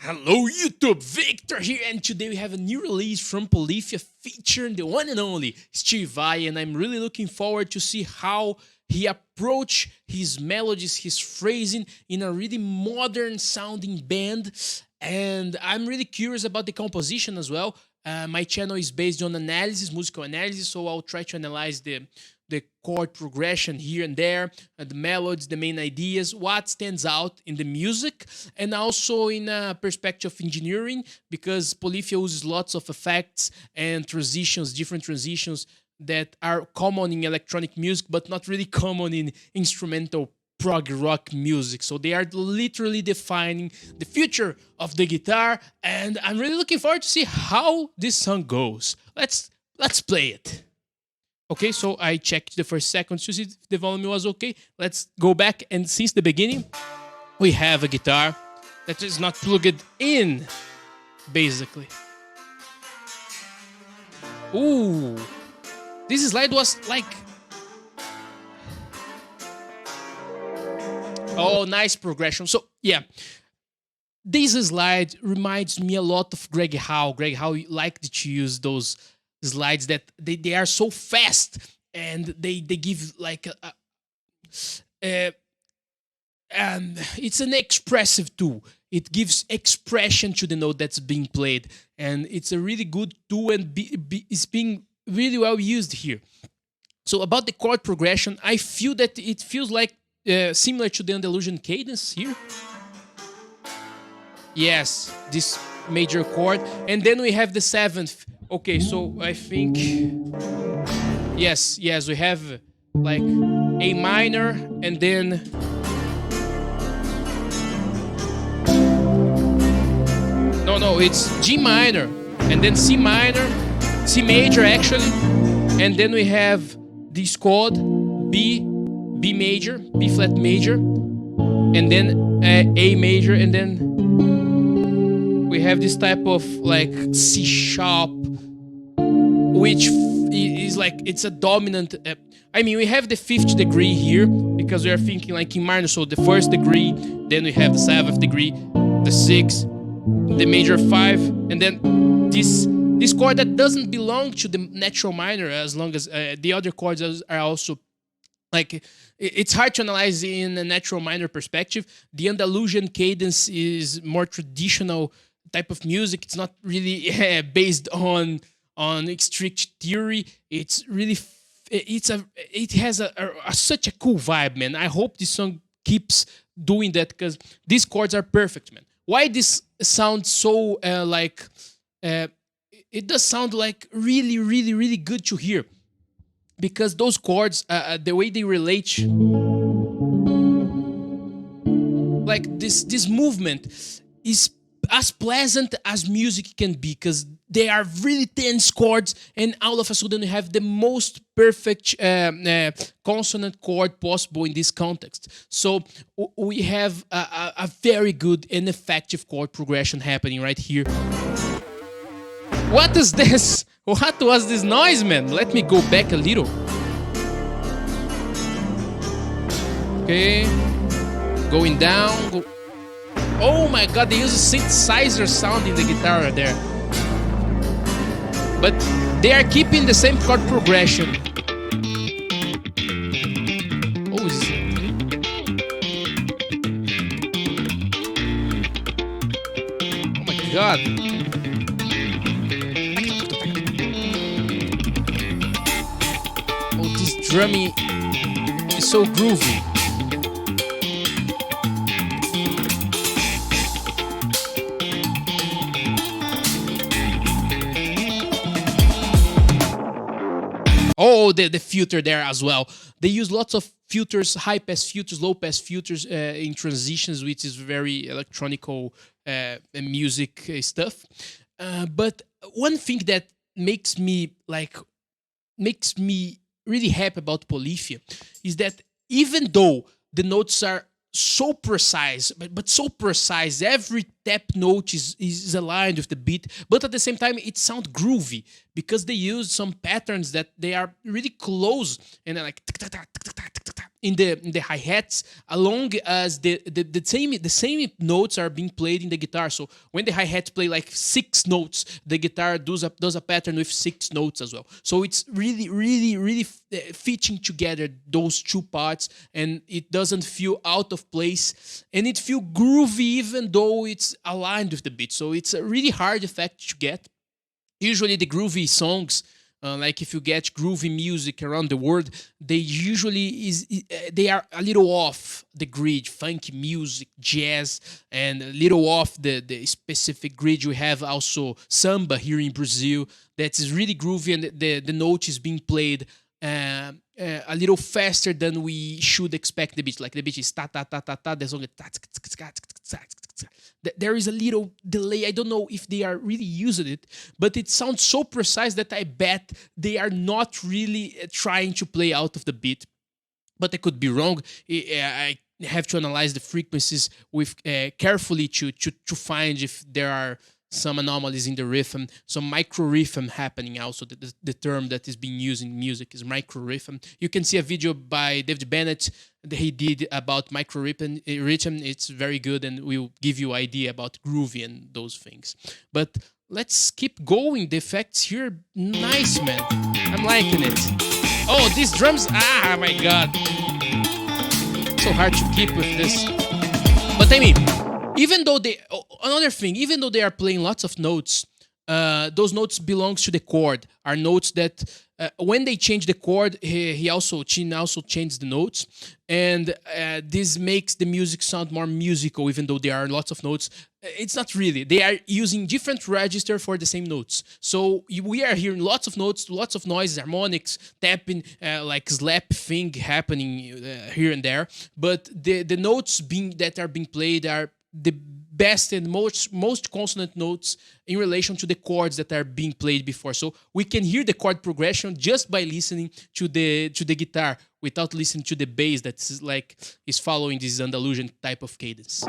Hello YouTube, Victor here, and today we have a new release from Polyphia featuring the one and only Steve Vai, and I'm really looking forward to see how he approach his melodies, his phrasing in a really modern sounding band, and I'm really curious about the composition as well. My channel is based on analysis, musical analysis, so I'll try to analyze the chord progression here and there, the melodies, the main ideas, what stands out in the music, and also in a perspective of engineering, because Polyphia uses lots of effects and transitions, different transitions that are common in electronic music, but not really common in instrumental prog rock music. So they are literally defining the future of the guitar, and I'm really looking forward to see how this song goes. Let's play it. Okay, so I checked the first seconds to see if the volume was okay. Let's go back, and since the beginning, we have a guitar that is not plugged in, basically. Ooh, this slide was like... Oh, nice progression. So, yeah, this slide reminds me a lot of Greg Howe. Greg Howe liked to use those slides that they are so fast, and they give like it's an expressive tool. It gives expression to the note that's being played, and it's a really good tool, and it's being really well used here. So about the chord progression, I feel that it feels like similar to the Andalusian cadence here. Yes, this major chord, and then we have the seventh. Okay, so I think yes, we have like A minor, and then no, it's G minor, and then C minor, C major actually, and then we have this chord B major, B flat major, and then A major, and then we have this type of like C sharp, which is like, it's a dominant. I mean, we have the fifth degree here because we are thinking like in minor. So the first degree, then we have the seventh degree, the sixth, the major five, and then this chord that doesn't belong to the natural minor, as long as the other chords are also like, it's hard to analyze in a natural minor perspective. The Andalusian cadence is more traditional type of music. It's not really based on strict theory. It's really it has such a cool vibe, man. I hope this song keeps doing that, because these chords are perfect, man. Why this sounds so like it does sound like really good to hear, because those chords, the way they relate, like this movement is as pleasant as music can be, because they are really tense chords, and all of a sudden you have the most perfect consonant chord possible in this context. So we have a very good and effective chord progression happening right here. What is this? What was this noise, man? Let me go back a little. Okay, going down. Oh my god, they use a synthesizer sound in the guitar right there. But they are keeping the same chord progression. Oh, is it? Oh my god. Oh, this drumming is so groovy. Oh, the filter there as well. They use lots of filters, high pass filters, low pass filters in transitions, which is very electronical music stuff. But one thing that makes me really happy about Polyphia is that even though the notes are so precise, but so precise, every tap note is aligned with the beat, but at the same time it sounds groovy because they use some patterns that they are really close and they're like in the hi-hats, along as the same notes are being played in the guitar. So when the hi-hats play like 6 notes, the guitar does a pattern with 6 notes as well. So it's really fitting together those two parts, and it doesn't feel out of place, and it feels groovy even though it's aligned with the beat. So it's a really hard effect to get. Usually the groovy songs, like if you get groovy music around the world, they usually they are a little off the grid. Funky music, jazz, and a little off the specific grid. You have also samba here in Brazil that is really groovy, and the note is being played a little faster than we should expect the beat. Like the beat is ta ta ta ta ta. The song is ta ta ta. There is a little delay. I don't know if they are really using it, but it sounds so precise that I bet they are not really trying to play out of the beat. But I could be wrong. I have to analyze the frequencies with carefully to find if there are some anomalies in the rhythm, some micro rhythm happening. Also, the term that is being used in music is micro rhythm. You can see a video by David Bennett that he did about micro rhythm. It's very good and will give you idea about groovy and those things. But let's keep going. The effects here, nice, man. I'm liking it. Oh, these drums, my God. So hard to keep with this. But I mean, even though they are playing lots of notes, those notes belongs to the chord. Are notes that when they change the chord, Chin also changed the notes, and this makes the music sound more musical. Even though there are lots of notes, it's not really. They are using different register for the same notes. So we are hearing lots of notes, lots of noises, harmonics, tapping, like slap thing happening here and there. But the notes that are being played are the best and most consonant notes in relation to the chords that are being played before. So we can hear the chord progression just by listening to the guitar without listening to the bass that is following this Andalusian type of cadence.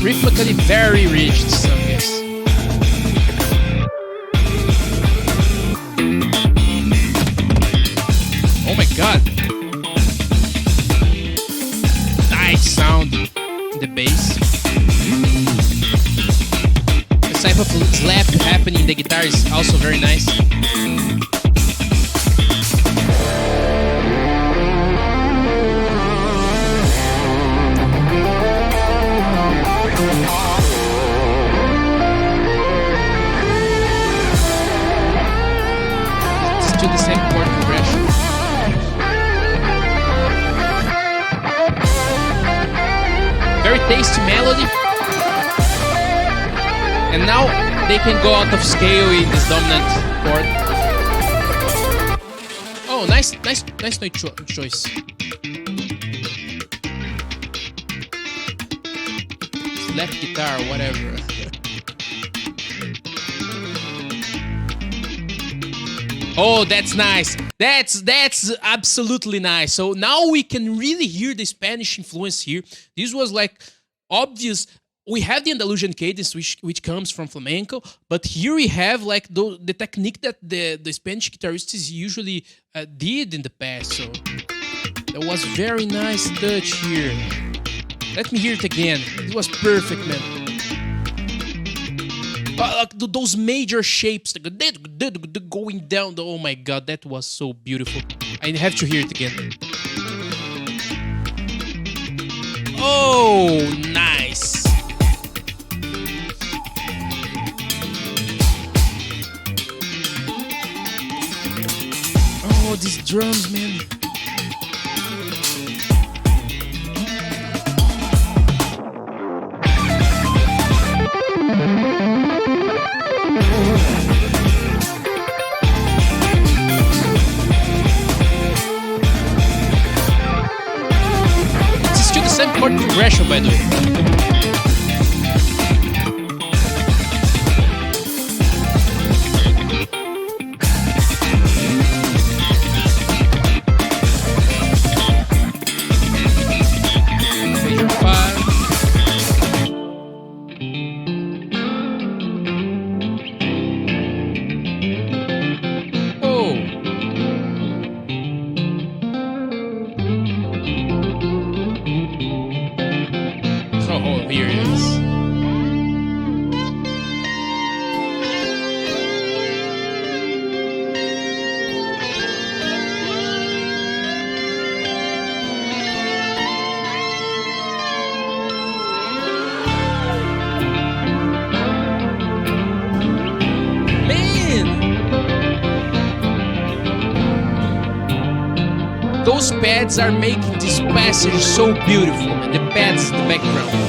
Rhythmically very rich, some guess. Oh my God! Nice sound in the bass. The type of slap happening in the guitar is also very nice. It's to the same chord progression. Very tasty melody, and now they can go out of scale in this dominant chord. Oh, nice note choice. Slap guitar, whatever. Oh, that's nice. That's absolutely nice. So now we can really hear the Spanish influence here. This was like obvious. We have the Andalusian cadence, which comes from flamenco, but here we have like the technique that the Spanish guitarists usually did in the past. So that was very nice touch here. Let me hear it again. It was perfect, man. Those major shapes going down. Oh my God, that was so beautiful. I have to hear it again. Oh, nice. Oh, these drums, man. Chord progression, by the way. those pads are making this passage so beautiful, and the pads in the background.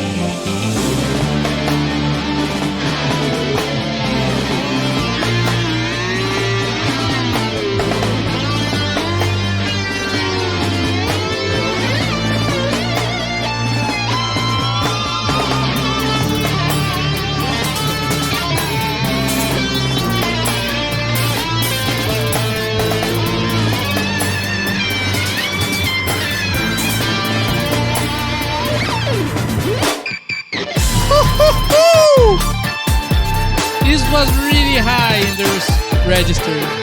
This was really high in the register.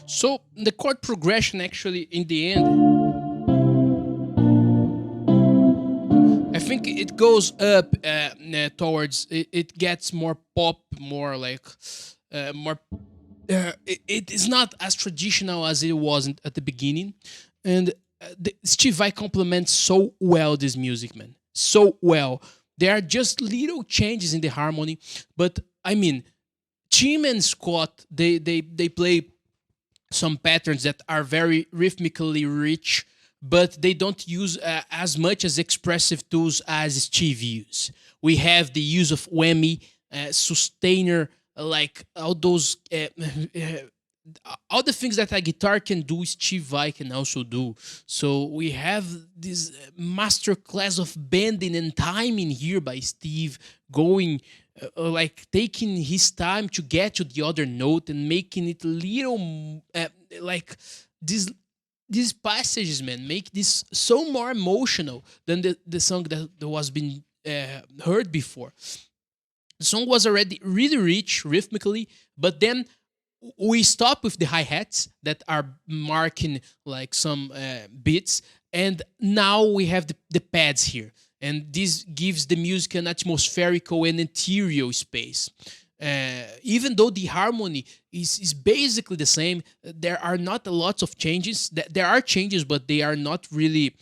So the chord progression actually in the end, I think it goes up towards, it gets more pop, more like, more, it is not as traditional as it was at the beginning. And Steve Vai complements so well this music, man. So well. There are just little changes in the harmony, but I mean, Tim and Scott, they play some patterns that are very rhythmically rich, but they don't use as much as expressive tools as Steve uses. We have the use of whammy, sustainer, like all those, all the things that a guitar can do, Steve Vai can also do. So we have this master class of bending and timing here by Steve, going like taking his time to get to the other note and making it a little like these passages, man, make this so more emotional than the song that was been heard before. The song was already really rich rhythmically, but then we stop with the hi-hats that are marking like some beats, and now we have the pads here, and this gives the music an atmospherical and ethereal space. Even though the harmony is basically the same, there are not a lot of changes. There are changes, but they are not really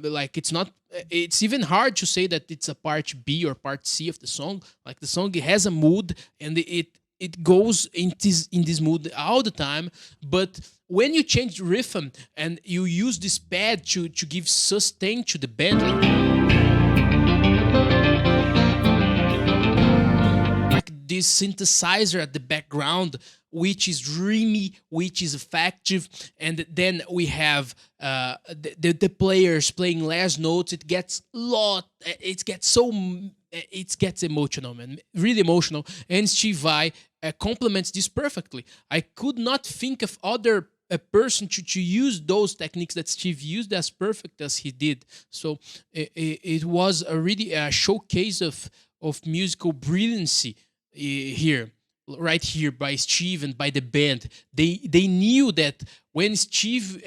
like, it's not. It's even hard to say that it's a part B or part C of the song. Like, the song has a mood, and it goes in this mood all the time. But when you change the rhythm and you use this pad to give sustain to the band, like this synthesizer at the background, which is dreamy, which is effective, and then we have the players playing last notes. It gets emotional, man, really emotional, and Steve Vai complements this perfectly. I could not think of other a person to use those techniques that Steve used as perfect as he did. So it was a really a showcase of musical brilliancy here, right here, by Steve and by the band. They knew that when Steve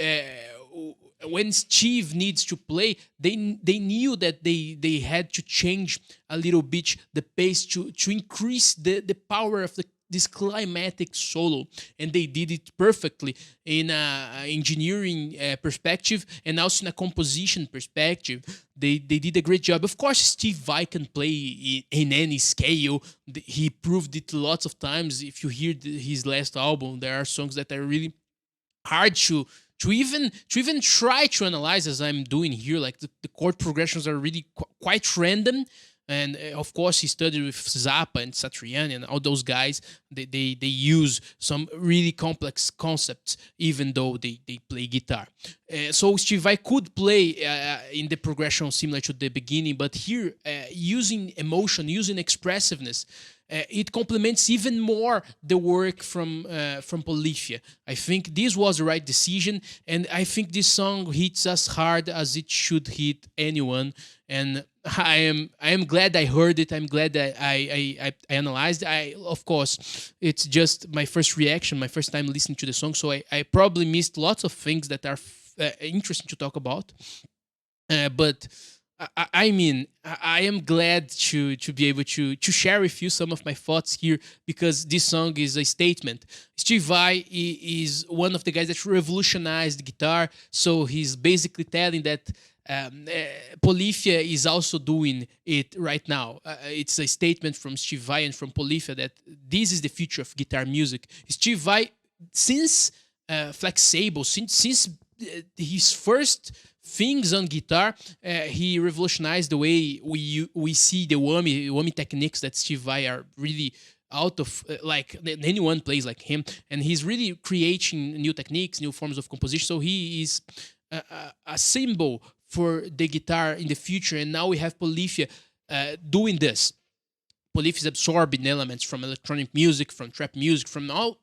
needs to play, they knew that they had to change a little bit the pace to increase the power of this climatic solo, and they did it perfectly in a engineering perspective and also in a composition perspective. They did a great job. Of course, Steve Vai can play in any scale. He proved it lots of times. If you hear his last album, there are songs that are really hard to even try to analyze, as I'm doing here. Like the chord progressions are really quite random. And of course, he studied with Zappa and Satriani and all those guys. They use some really complex concepts, even though they play guitar. So Steve Vai could play in the progression similar to the beginning, but here, using emotion, using expressiveness, it complements even more the work from Polyphia. I think this was the right decision, and I think this song hits us hard as it should hit anyone. And I am glad I heard it. I'm glad that I analyzed it. Of course, it's just my first reaction, my first time listening to the song, so I probably missed lots of things that are interesting to talk about. But I mean, I am glad to be able to share with you some of my thoughts here, because this song is a statement. Steve Vai is one of the guys that revolutionized guitar, so he's basically telling that Polyphia is also doing it right now. It's a statement from Steve Vai and from Polyphia that this is the future of guitar music. Steve Vai, since Flexable, since his first things on guitar, he revolutionized the way we see the whammy techniques that Steve Vai are really out of, like anyone plays like him, and he's really creating new techniques, new forms of composition. So he is a symbol for the guitar in the future, and now we have Polyphia doing this. Polyphia is absorbing elements from electronic music, from trap music, from all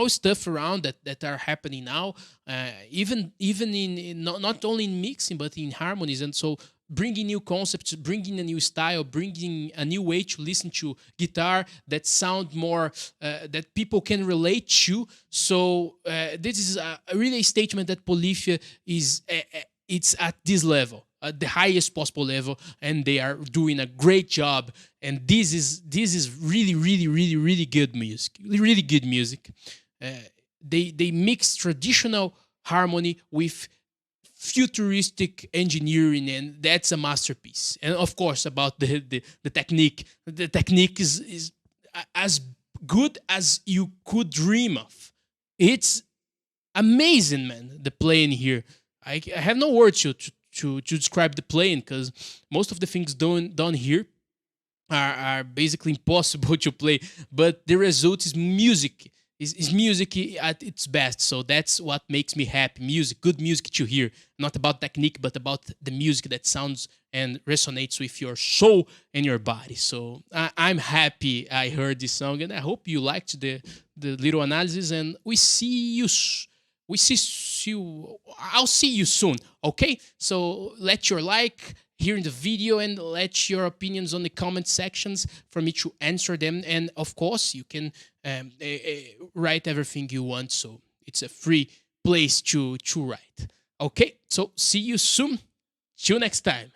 stuff around that are happening now, even in not only in mixing but in harmonies. And so bringing new concepts, bringing a new style, bringing a new way to listen to guitar that sound more that people can relate to. So this is really a statement that Polyphia is it's at this level, at the highest possible level, and they are doing a great job. And this is really good music, really good music. They mix traditional harmony with futuristic engineering, and that's a masterpiece. And of course, about the technique, the technique is as good as you could dream of. It's amazing, man. The playing here, I have no words to describe the playing, because most of the things done here are basically impossible to play. But the result is music. Is music at its best. So that's what makes me happy. Music, good music to hear. Not about technique, but about the music that sounds and resonates with your soul and your body. So I'm happy I heard this song, and I hope you liked the little analysis. And I'll see you soon. Okay, so let your like here in the video, and let your opinions on the comment sections for me to answer them. And of course, you can write everything you want, so it's a free place to write. Okay, so see you soon. Till next time.